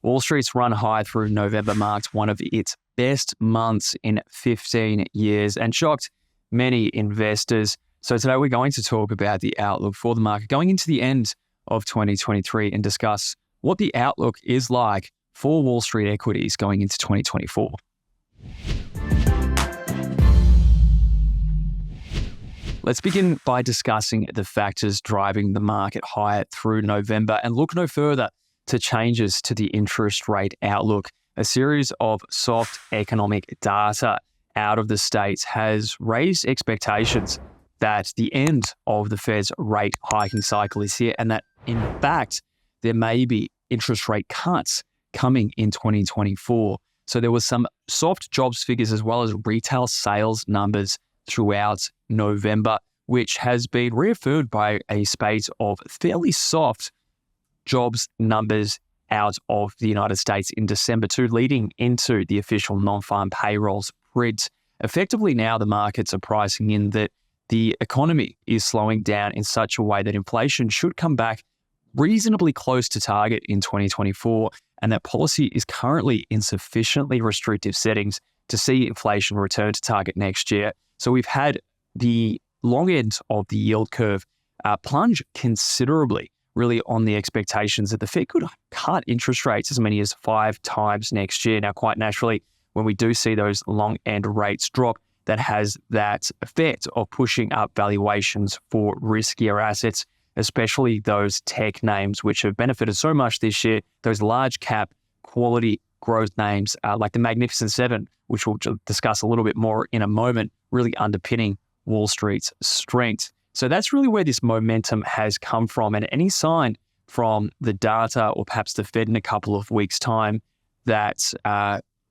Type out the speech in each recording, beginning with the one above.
Wall Street's run high through November marked one of its best months in 15 years and shocked many investors. So today we're going to talk about the outlook for the market going into the end of 2023 and discuss what the outlook is like for Wall Street equities going into 2024. Let's begin by discussing the factors driving the market higher through November and look no further to changes to the interest rate outlook. A series of soft economic data out of the States has raised expectations that the end of the Fed's rate hiking cycle is here and that, in fact, there may be interest rate cuts coming in 2024. So there was some soft jobs figures as well as retail sales numbers throughout November, which has been reaffirmed by a spate of fairly soft jobs numbers out of the United States in December too, leading into the official non-farm payrolls print. Effectively now the markets are pricing in that the economy is slowing down in such a way that inflation should come back reasonably close to target in 2024, and that policy is currently in sufficiently restrictive settings to see inflation return to target next year. So we've had the long end of the yield curve plunge considerably, really on the expectations that the Fed could cut interest rates as many as 5 times next year. Now, quite naturally, when we do see those long end rates drop, that has that effect of pushing up valuations for riskier assets, especially those tech names which have benefited so much this year, those large cap quality growth names like the Magnificent Seven, which we'll discuss a little bit more in a moment, really underpinning Wall Street's strength. So that's really where this momentum has come from. And any sign from the data or perhaps the Fed in a couple of weeks' time that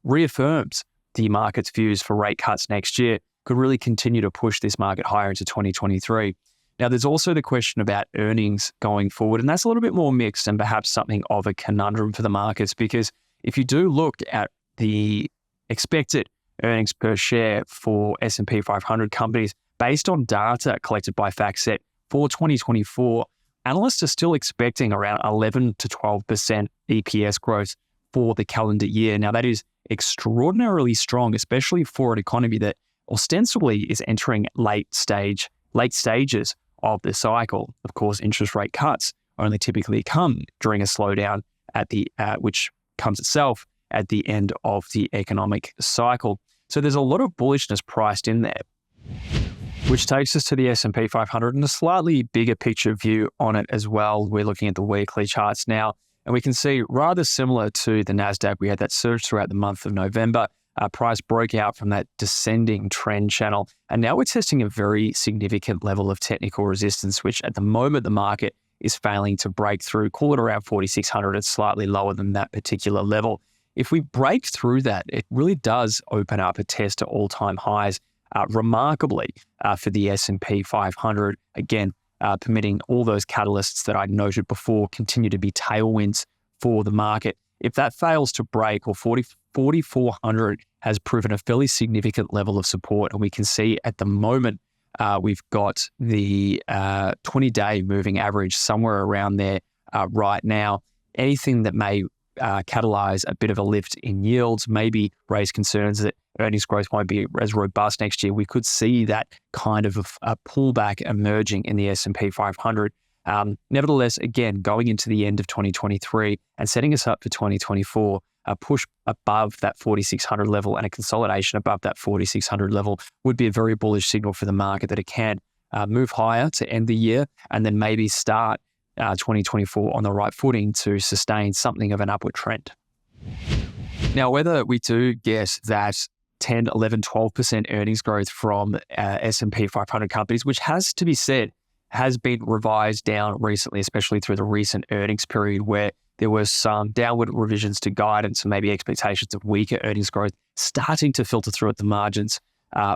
reaffirms the market's views for rate cuts next year could really continue to push this market higher into 2023. Now, there's also the question about earnings going forward, and that's a little bit more mixed and perhaps something of a conundrum for the markets, because if you do look at the expected earnings per share for S&P 500 companies, based on data collected by FactSet for 2024, analysts are still expecting around 11 to 12% EPS growth for the calendar year. Now, that is extraordinarily strong, especially for an economy that ostensibly is entering late stages of the cycle. Of course, interest rate cuts only typically come during a slowdown at the which comes itself at the end of the economic cycle. So there's a lot of bullishness priced in there, which takes us to the S&P 500 and a slightly bigger picture view on it as well. We're looking at the weekly charts now, and we can see rather similar to the Nasdaq, we had that surge throughout the month of November. Price broke out from that descending trend channel, and now we're testing a very significant level of technical resistance, which at the moment the market is failing to break through. Call it around 4,600. It's slightly lower than that particular level. If we break through that, it really does open up a test to all-time highs, remarkably for the S&P 500. Again, permitting all those catalysts that I noted before continue to be tailwinds for the market. If that fails to break, or 4,400 has proven a fairly significant level of support, and we can see at the moment we've got the 20-day moving average somewhere around there right now. Anything that may catalyze a bit of a lift in yields, maybe raise concerns that earnings growth won't be as robust next year. We could see that kind of a pullback emerging in the S&P 500. Nevertheless, again, going into the end of 2023 and setting us up for 2024, a push above that 4,600 level and a consolidation above that 4,600 level would be a very bullish signal for the market that it can move higher to end the year and then maybe start 2024 on the right footing to sustain something of an upward trend. Now, whether we do get that 10, 11, 12% earnings growth from S&P 500 companies, which has to be said, has been revised down recently, especially through the recent earnings period where there were some downward revisions to guidance and maybe expectations of weaker earnings growth starting to filter through at the margins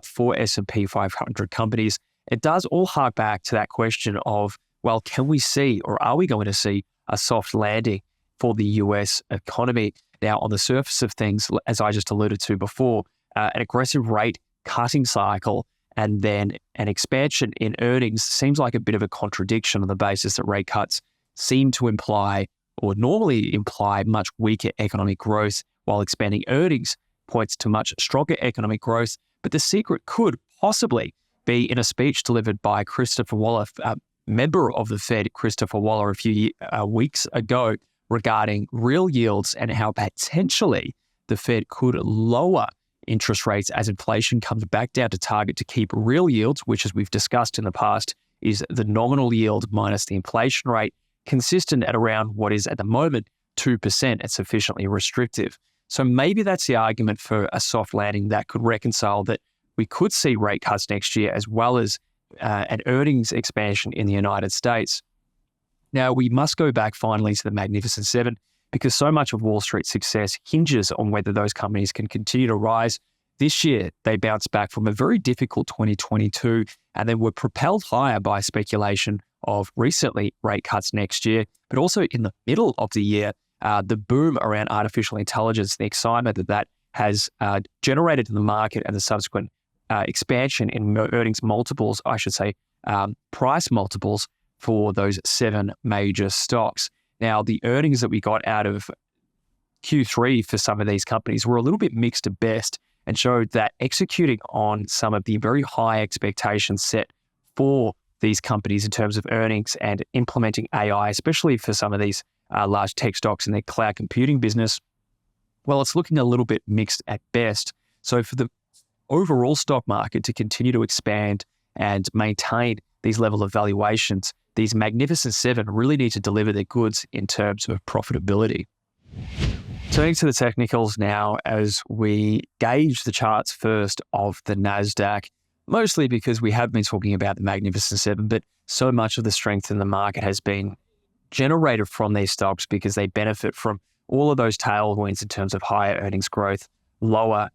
for S&P 500 companies. It does all hark back to that question of, well, can we see or are we going to see a soft landing for the US economy? Now, on the surface of things, as I just alluded to before, an aggressive rate cutting cycle and then an expansion in earnings seems like a bit of a contradiction on the basis that rate cuts seem to imply or normally imply much weaker economic growth, while expanding earnings points to much stronger economic growth. But the secret could possibly be in a speech delivered by Christopher Waller, a member of the Fed, Christopher Waller, a few weeks ago, regarding real yields and how potentially the Fed could lower interest rates as inflation comes back down to target to keep real yields, which, as we've discussed in the past, is the nominal yield minus the inflation rate, consistent at around what is at the moment 2% and sufficiently restrictive. So maybe that's the argument for a soft landing that could reconcile that we could see rate cuts next year, as well as an earnings expansion in the United States. Now, we must go back finally to the Magnificent Seven, because so much of Wall Street's success hinges on whether those companies can continue to rise. This year, they bounced back from a very difficult 2022 and then were propelled higher by speculation of recently rate cuts next year. But also in the middle of the year, the boom around artificial intelligence, the excitement that has generated in the market, and the subsequent expansion in earnings multiples, I should say, price multiples for those 7 major stocks. Now, the earnings that we got out of Q3 for some of these companies were a little bit mixed at best, and showed that executing on some of the very high expectations set for these companies in terms of earnings and implementing AI, especially for some of these large tech stocks in their cloud computing business, well, it's looking a little bit mixed at best. So for the overall stock market to continue to expand and maintain these level of valuations, these Magnificent Seven really need to deliver their goods in terms of profitability. Turning to the technicals now, as we gauge the charts first of the Nasdaq, mostly because we have been talking about the Magnificent Seven, but so much of the strength in the market has been generated from these stocks because they benefit from all of those tailwinds in terms of higher earnings growth, lower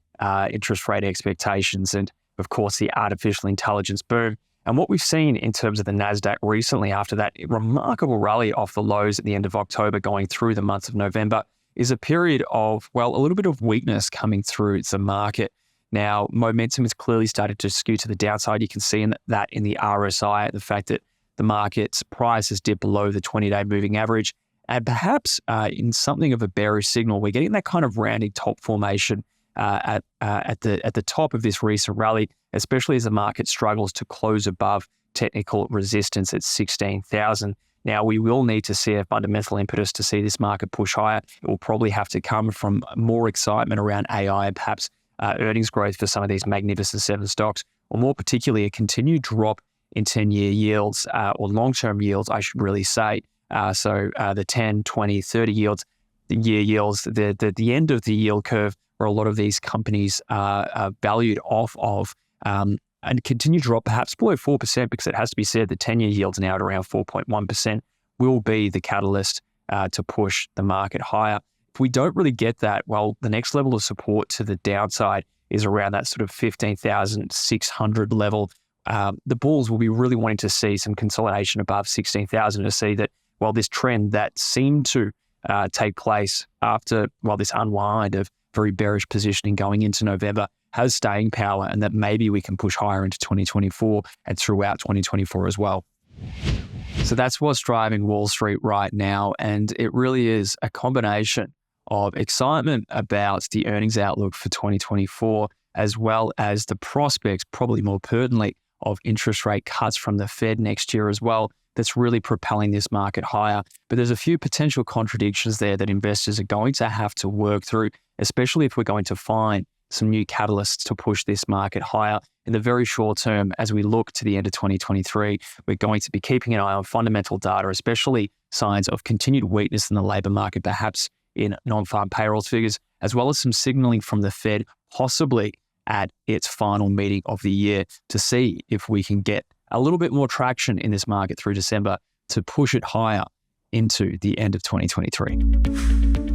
interest rate expectations, and of course the artificial intelligence boom. And what we've seen in terms of the Nasdaq recently, after that remarkable rally off the lows at the end of October going through the month of November, is a period of, well, a little bit of weakness coming through the market. Now, momentum has clearly started to skew to the downside. You can see that in the RSI, the fact that the market's price has dipped below the 20-day moving average. And perhaps in something of a bearish signal, we're getting that kind of rounding top formation at the top of this recent rally, especially as the market struggles to close above technical resistance at 16,000. Now, we will need to see a fundamental impetus to see this market push higher. It will probably have to come from more excitement around AI and perhaps earnings growth for some of these Magnificent Seven stocks, or more particularly a continued drop in 10-year yields or long-term yields, I should really say. So the 10, 20, 30 yields, the year yields, the end of the yield curve where a lot of these companies are valued off of, and continue to drop perhaps below 4%, because it has to be said the 10-year yields now at around 4.1% will be the catalyst to push the market higher. If we don't really get that, well, the next level of support to the downside is around that sort of 15,600 level. The bulls will be really wanting to see some consolidation above 16,000 to see that, well, this trend that seemed to take place after, well, this unwind of very bearish positioning going into November has staying power, and that maybe we can push higher into 2024 and throughout 2024 as well. So that's what's driving Wall Street right now. And it really is a combination of excitement about the earnings outlook for 2024, as well as the prospects, probably more pertinently, of interest rate cuts from the Fed next year as well, that's really propelling this market higher. But there's a few potential contradictions there that investors are going to have to work through, especially if we're going to find some new catalysts to push this market higher. In the very short term, as we look to the end of 2023, we're going to be keeping an eye on fundamental data, especially signs of continued weakness in the labor market, perhaps in non-farm payrolls figures, as well as some signaling from the Fed, possibly at its final meeting of the year, to see if we can get a little bit more traction in this market through December to push it higher into the end of 2023.